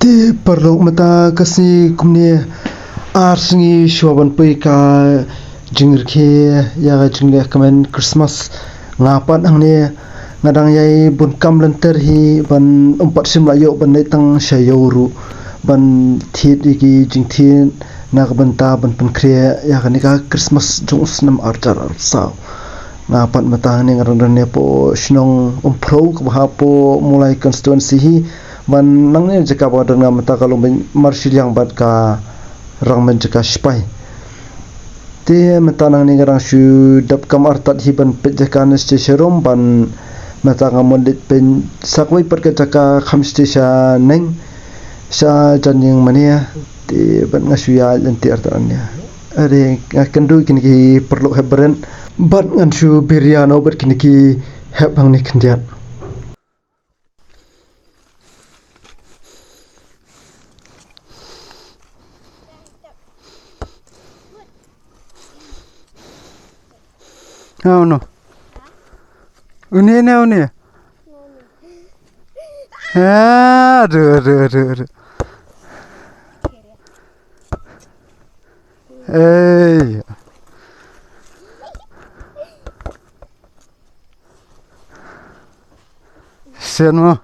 Ti perlu mata kasi kumni arsingi shuaban pui ka jingir ke ya jingir kamen Christmas ngapan angni ngadang yai bun kam lenter hi ban umpat sim layo ban netang shayoru ban thit iki jingthin nak banta ban penkre ya kanika Christmas jong snam arjar sa ngapan mata ni ngadang ne po shnong umpro ka po mulai constituency hi ban nang ne jaka ba dang mata kalau marshal yang bad ka rang men jaka spai te mata nang ni garang shu dap kam artat hi ban pe jaka ne station ban mata ngamon dit pen sakwai per ka jaka kham station neng sa janjing mania te ban ngasu ya lenti artan ya are kandu kini perlu hebren ban ngan shu biryano ber kini ki heb hang ni khandiat Oh no. Uni. Aduh. Hey. Sen mo.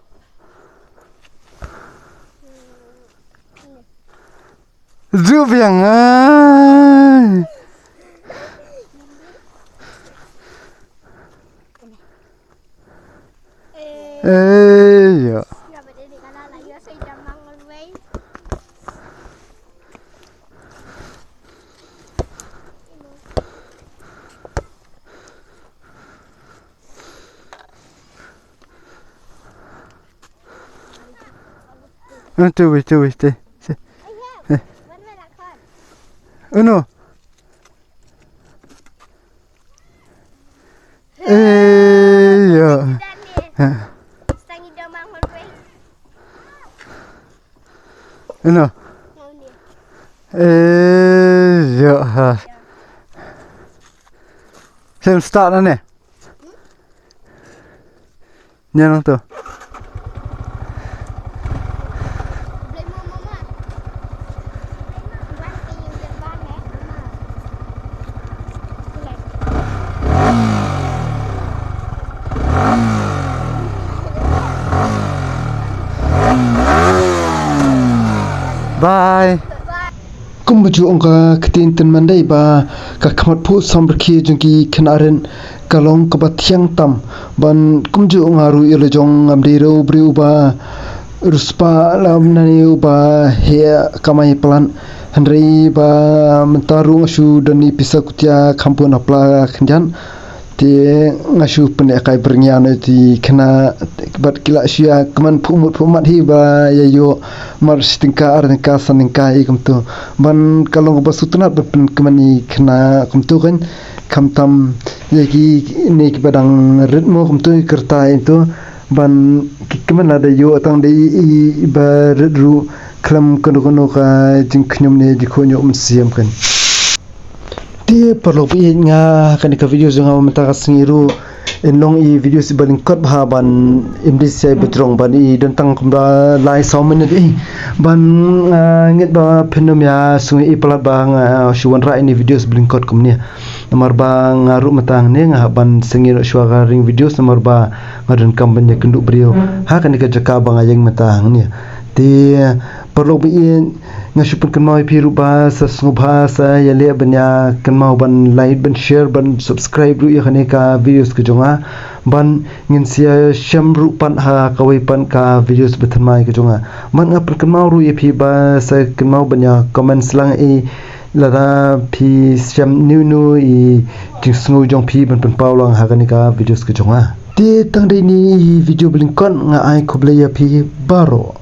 Zubiang ay. Tui. Uno. Uno. Ya. Sem start na ne. Nyanong to. Bye. Kumbuju ongka ketinten mandai ba ka khamat phu samrkhi jungki khnaren kalong ka bathyang tam ban kumju ongaru ilejong amdero briu ba ruspa lamnani ba he kamai plan handrei ba mentaru ngashu dani pisakutia kampun apla khanjan te ngashu pene kai bernyan ti khna bat kila sia kaman phumat hi ba yayo mar stingka arnka saningka ikum tu ban kalong basutna pen kamani khna kum tu kan kamtam yaki ne ki badang ritmo kum tu kerta itu ban kaman ada yo atang de ba ru klam kono ka jingkhnum ne dikhonyo siam kan ti perlu pi nga kan ka video jong amata kasingiru enlong i video si balingkot ban imdis sai betrong ban i dentang kumra lai saumen ni ban ngit ba phenom ya sungi i plat ba nga shuwan ra ini videos balingkot kumni nomor ba ngaru matang ne nga ban singir shwaga ring videos nomor ba ngadun kampanye kenduk brio ha kan ka jaka ba ngayeng matang ni ti perlu bi ngasupun kenmau piru ba sa sngubha sa yale banya kenmau ban like ban share ban subscribe ru yakhane ka videos ke jonga ban ngin sia shamru pan ha kawai pan ka videos bethamai ke jonga man ngapun kenmau ru yapi ba sa kenmau banya comments lang e lada pi sham new i jingsngu jong pi ban pan paulang ha kanika videos ke jonga ti tang dei ni video blinkon nga ai khoble yapi baro